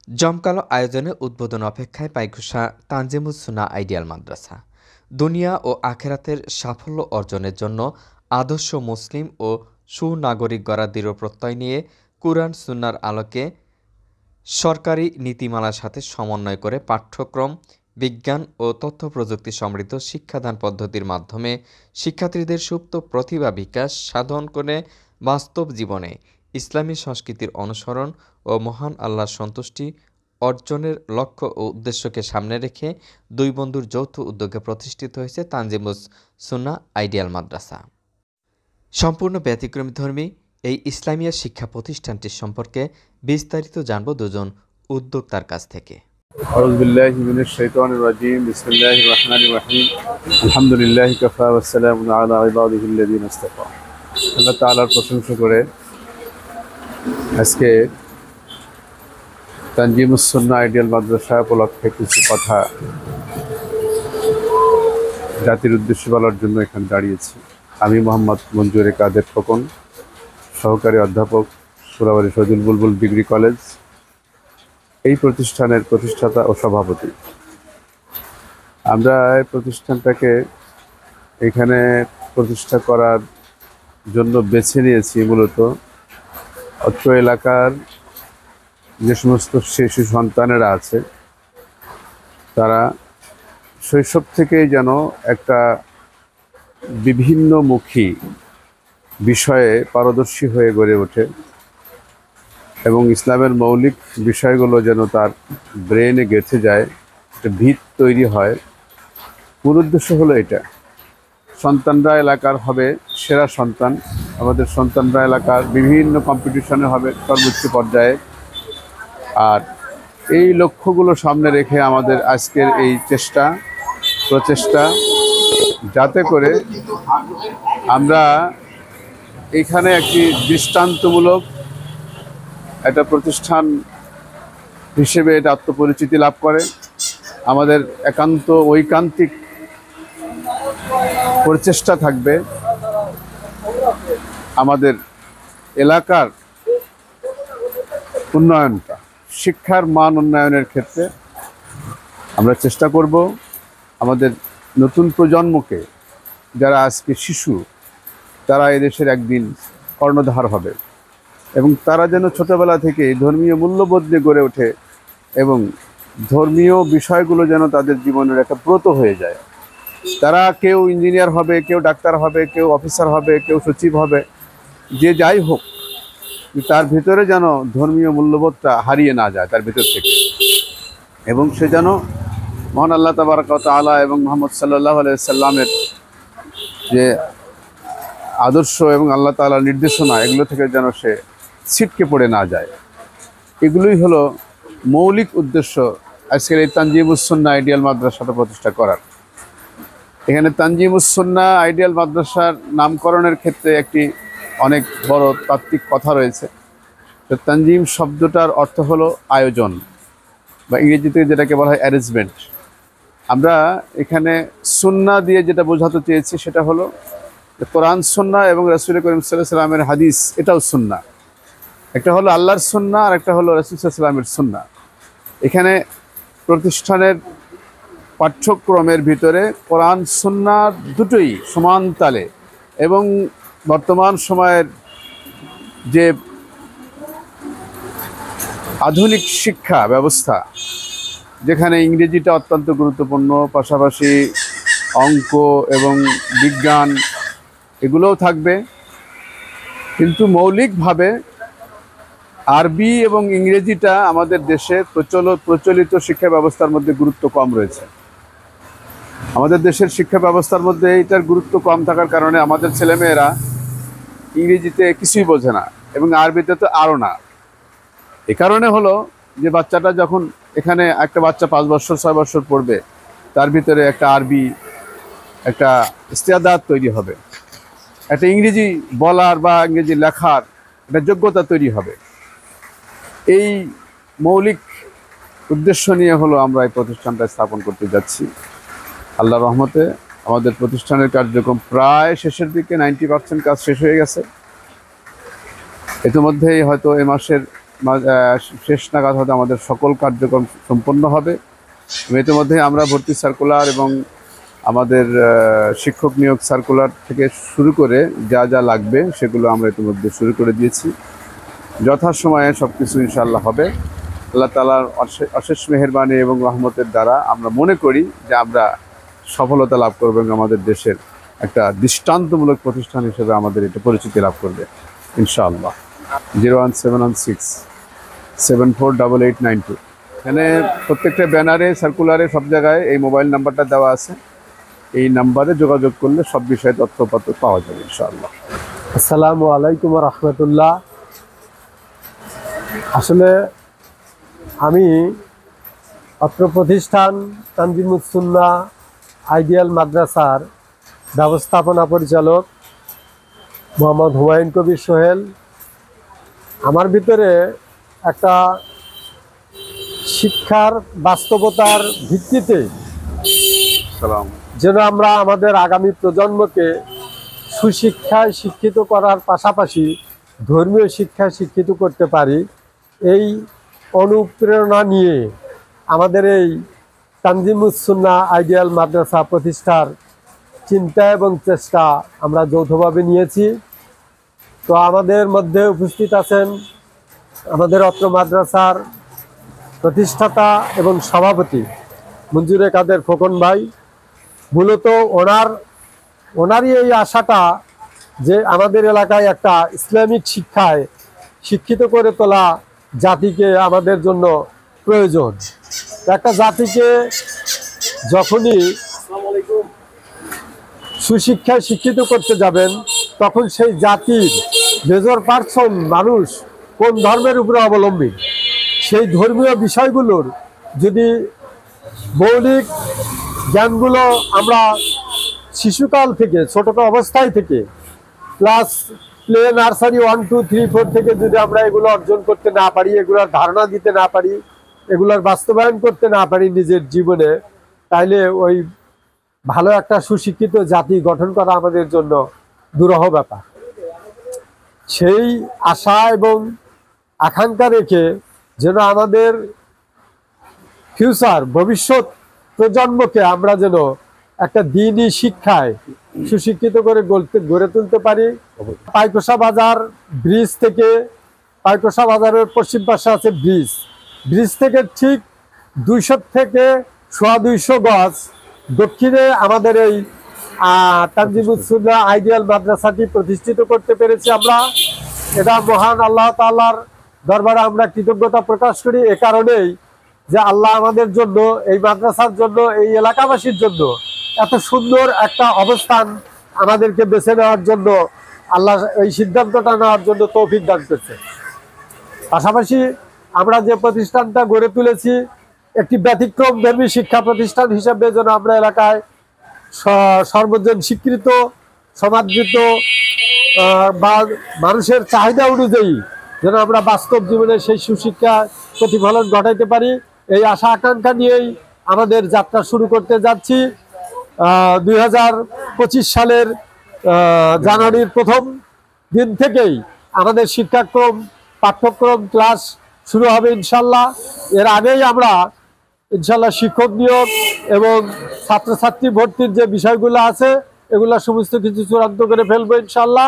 জমকালো আয়োজনে উদ্বোধন অপেক্ষায় পাইকঘোষা তানজিমুস সুন্নাহ আইডিয়াল মাদ্রাসা। দুনিয়া ও আখেরাতের সাফল্য অর্জনের জন্য আদর্শ মুসলিম ও সুনাগরিক গড়ার দৃঢ় প্রত্যয় নিয়ে কুরআন সুন্নাহর আলোকে সরকারি নীতিমালার সাথে সমন্বয় করে পাঠ্যক্রম, বিজ্ঞান ও তথ্য প্রযুক্তি সমৃদ্ধ শিক্ষাদান পদ্ধতির মাধ্যমে শিক্ষার্থীদের সুপ্ত প্রতিভা বিকাশ সাধন করে বাস্তব জীবনে ইসলামী সংস্কৃতির অনুসরণ ও মহান আল্লাহর সন্তুষ্টি অর্জনের লক্ষ্য ও উদ্দেশ্যকে সামনে রেখে দুই বন্ধুর যৌথ উদ্যোগে প্রতিষ্ঠিত হয়েছে তানজিমুস সুন্নাহ আইডিয়াল মাদ্রাসা। সম্পূর্ণ ব্যতিক্রমধর্মী এই ইসলামিয়া শিক্ষা প্রতিষ্ঠানটি সম্পর্কে বিস্তারিত জানব দুজন উদ্যোক্তার কাছ থেকে। আউযু বিল্লাহি মিনাশ শাইতানির রাজীম। বিসমিল্লাহির রহমানির রহিম। আলহামদুলিল্লাহি কাফা ওয়া সালামুন আলা ইবাদিহিল্লাযিনা ইসতাফা। আল্লাহ তাআলার প্রশংসা করে আজকে তানজিমুস সুন্নাহ আইডিয়াল মাদ্রাসা উপলক্ষে কিছু কথা জাতির উদ্দেশ্যে বলার জন্য এখানে দাঁড়িয়েছি। আমি মোহাম্মদ মঞ্জুরে কাদের খোকন, সহকারী অধ্যাপক, সুরাবাড়ি সজিল বুলবুল ডিগ্রি কলেজ, এই প্রতিষ্ঠানের প্রতিষ্ঠাতা ও সভাপতি। আমরা এই প্রতিষ্ঠানটাকে এখানে প্রতিষ্ঠা করার জন্য বেছে নিয়েছি মূলত অত্র এলাকার যে সমস্ত শিশু সন্তানেরা আছে তারা শৈশব থেকেই যেন একটা বিভিন্নমুখী বিষয়ে পারদর্শী হয়ে গড়ে ওঠে এবং ইসলামের মৌলিক বিষয়গুলো যেন তার ব্রেনে গেঁথে যায়, একটা ভিত তৈরি হয়। মূল উদ্দেশ্য হলো এটা। সন্তানরা এলাকার হবে সেরা সন্তান, আমাদের সন্তানরা এলাকার বিভিন্ন কম্পিটিশনে হবে সর্বোচ্চ পর্যায়ে। আর এই লক্ষ্যগুলো সামনে রেখে আমাদের আজকের এই প্রচেষ্টা যাতে করে আমরা এখানে একটি দৃষ্টান্তমূলক একটা প্রতিষ্ঠান হিসেবে এটা আত্মপরিচিতি লাভ করে। আমাদের ঐকান্তিক প্রচেষ্টা থাকবে আমাদের এলাকার উন্নয়নটা, শিক্ষার মান উন্নয়নের ক্ষেত্রে আমরা চেষ্টা করব আমাদের নতুন প্রজন্মকে, যারা আজকে শিশু, তারা এদেশের একদিন কর্ণধার হবে এবং তারা যেন ছোটবেলা থেকে ধর্মীয় মূল্যবোধ নিয়ে গড়ে ওঠে এবং ধর্মীয় বিষয়গুলো যেন তাদের জীবনের একটা ব্রত হয়ে যায়। তারা কেউ ইঞ্জিনিয়ার হবে, কেউ ডাক্তার হবে, কেউ অফিসার হবে, কেউ সচিব হবে, যে যাই হোক, তার ভিতরে যেন ধর্মীয় মূল্যবোধটা হারিয়ে না যায় তার ভিতর থেকে, এবং সে যেন মহান আল্লাহ তাবারক ওয়া তাআলা এবং মুহাম্মদ সাল্লাল্লাহু আলাইহি সাল্লামের যে আদর্শ এবং আল্লাহ তাআলার নির্দেশনা, এগুলো থেকে যেন সে ছিটকে পড়ে না যায়। এগুলোই হলো মৌলিক উদ্দেশ্য আজকের এই তানজিমুস সুন্নাহ আইডিয়াল মাদ্রাসাটা প্রতিষ্ঠা করার। এখানে তানজিমুস সুন্নাহ আইডিয়াল মাদ্রাসার নামকরণের ক্ষেত্রে একটি অনেক বড় তাত্ত্বিক কথা রয়েছে। তো তানজিম শব্দটার অর্থ হলো আয়োজন, বা ইংরেজিতে যেটাকে বলা হয় অ্যারেঞ্জমেন্ট। আমরা এখানে সুন্নাহ দিয়ে যেটা বোঝাতে চেয়েছি সেটা হলো কোরআন সুন্নাহ এবং রাসূল করিম সাল্লাল্লাহু আলাইহি ওয়াসাল্লামের হাদিস, এটাও সুন্নাহ। একটা হলো আল্লাহর সুন্নাহ আর একটা হলো রাসূল সাল্লাল্লাহু আলাইহি ওয়াসাল্লামের সুন্নাহ। এখানে প্রতিষ্ঠানের পাঠ্যক্রমের ভিতরে কোরআন সুন্নাহ দুটোই সমান তালে, এবং বর্তমান সময়ের যে আধুনিক শিক্ষা ব্যবস্থা, যেখানে ইংরেজিটা অত্যন্ত গুরুত্বপূর্ণ, পাশাপাশি অঙ্ক এবং বিজ্ঞান এগুলোও থাকবে, কিন্তু মৌলিকভাবে আরবি এবং ইংরেজিটা আমাদের দেশে প্রচলিত শিক্ষা ব্যবস্থার মধ্যে গুরুত্ব কম রয়েছে। আমাদের দেশের শিক্ষা ব্যবস্থার মধ্যে এটার গুরুত্ব কম থাকার কারণে আমাদের ছেলেমেয়েরা ইংরেজিতে কিছুই বোঝে না এবং আরবিতে তো আরও না। এ কারণে হলো যে বাচ্চাটা যখন এখানে, একটা বাচ্চা 5 বছর 6 বছর পড়বে, তার ভিতরে একটা আরবি একটা ইস্তেদাদ তৈরি হবে, একটা ইংরেজি বলার বা ইংরেজি লেখার একটা যোগ্যতা তৈরি হবে। এই মৌলিক উদ্দেশ্য নিয়ে হলো আমরা এই প্রতিষ্ঠানটা স্থাপন করতে যাচ্ছি। আল্লাহর রহমতে আমাদের প্রতিষ্ঠানের কার্যক্রম প্রায় শেষের দিকে, 90% কাজ শেষ হয়ে গেছে। ইতিমধ্যেই হয়তো এ মাসের শেষ নাগাদ হয়তো আমাদের সকল কার্যক্রম সম্পন্ন হবে। ইতিমধ্যে আমরা ভর্তি সার্কুলার এবং আমাদের শিক্ষক নিয়োগ সার্কুলার থেকে শুরু করে যা যা লাগবে সেগুলো আমরা ইতিমধ্যে শুরু করে দিয়েছি। যথাসময়ে সব কিছু ইনশাআল্লাহ হবে। আল্লাহ তাআলার অশেষ মেহেরবানি এবং রহমতের দ্বারা আমরা মনে করি যে আমরা সফলতা লাভ করব এবং আমাদের দেশের একটা দৃষ্টান্তমূলক প্রতিষ্ঠান হিসেবে আমাদের এটা পরিচিতি লাভ করবে ইনশাআল্লাহ। 01716748892। এখানে প্রত্যেকটা ব্যানারে সার্কুলারে সব জায়গায় এই মোবাইল নাম্বারটা দেওয়া আছে। এই নাম্বারে যোগাযোগ করলে সব বিষয়ে তথ্যপত্র পাওয়া যাবে ইনশাআল্লাহ। আসসালামু আলাইকুম রহমতুল্লাহ। আসলে আমি অত্র প্রতিষ্ঠান তানজিমুস সুন্নাহ আইডিয়াল মাদ্রাসার ব্যবস্থাপনা পরিচালক মোহাম্মদ হুমায়ুন কবির সোহেল। আমার ভিতরে একটা শিক্ষার বাস্তবতার ভিত্তিতে যেন আমরা আমাদের আগামী প্রজন্মকে সুশিক্ষায় শিক্ষিত করার পাশাপাশি ধর্মীয় শিক্ষায় শিক্ষিত করতে পারি, এই অনুপ্রেরণা নিয়ে আমাদের এই তানজিমুস সুন্নাহ আইডিয়াল মাদ্রাসা প্রতিষ্ঠার চিন্তা এবং চেষ্টা আমরা যৌথভাবে নিয়েছি। তো আমাদের মধ্যে উপস্থিত আছেন আমাদের অত্র মাদ্রাসার প্রতিষ্ঠাতা এবং সভাপতি মঞ্জুরে কাদের খোকন ভাই। মূলত ওনারই এই আশাটা যে আমাদের এলাকায় একটা ইসলামিক শিক্ষায় শিক্ষিত করে তোলা জাতিকে আমাদের জন্য প্রয়োজন। একটা জাতিকে যখনই সুশিক্ষায় শিক্ষিত করতে যাবেন তখন সেই জাতির মেজর পার্সন মানুষ কোন ধর্মের উপরে অবলম্বী, সেই ধর্মীয় বিষয়গুলোর যদি মৌলিক জ্ঞানগুলো আমরা শিশুকাল থেকে ছোট অবস্থায় থেকে ক্লাস প্লে নার্সারি 1, 2, 3, 4 থেকে যদি আমরা এগুলো অর্জন করতে না পারি, এগুলোর ধারণা দিতে না পারি, এগুলোর বাস্তবায়ন করতে না পারি নিজের জীবনে, তাইলে ওই ভালো একটা সুশিক্ষিত জাতি গঠন করা আমাদের জন্য দুরূহ ব্যাপার। সেই আশা এবং আকাঙ্ক্ষা রেখে যেন আমাদের ফিউচার ভবিষ্যৎ প্রজন্মকে আমরা যেন একটা দ্বীনি শিক্ষায় সুশিক্ষিত করে গড়ে তুলতে পারি। পাইকোষা বাজার ব্রিজ থেকে, পাইকোষা বাজারের পশ্চিম পাশে আছে ব্রিজ থেকে ঠিক 200 থেকে 250 গজ দক্ষিণে আমাদের এই তানজিমুস সুন্নাহ আইডিয়াল মাদ্রাসাটি প্রতিষ্ঠিত করতে পেরেছি আমরা। এটা মহান আল্লাহ তাআলার দরবারে আমরা কৃতজ্ঞতা প্রকাশ করি এ কারণেই যে আল্লাহ আমাদের জন্য, এই মাদ্রাসার জন্য, এই এলাকাবাসীর জন্য এত সুন্দর একটা অবস্থান আমাদেরকে বেছে নেওয়ার জন্য, আল্লাহ এই সিদ্ধান্তটা নেওয়ার জন্য তৌফিক দান করছে। পাশাপাশি আমরা যে প্রতিষ্ঠানটা গড়ে তুলেছি একটি ব্যতিক্রম ধর্মী শিক্ষা প্রতিষ্ঠান হিসেবে যেন আমরা এলাকায় সর্বজন স্বীকৃত, সমাদৃত বা মানুষের চাহিদা অনুযায়ী যেন আমরা বাস্তব জীবনে সেই সুশিক্ষা প্রতিফলন ঘটাইতে পারি, এই আশা আকাঙ্ক্ষা নিয়েই আমাদের যাত্রা শুরু করতে যাচ্ছি। 2025 সালের জানুয়ারির প্রথম দিন থেকেই আমাদের শিক্ষাক্রম, পাঠ্যক্রম, ক্লাস শুরু হবে ইনশাল্লাহ। এর আগেই আমরা ইনশাল্লাহ শিক্ষক নিয়োগ এবং ছাত্রছাত্রী ভর্তির যে বিষয়গুলো আছে এগুলো সমস্ত কিছু চূড়ান্ত করে ফেলবো ইনশাল্লাহ।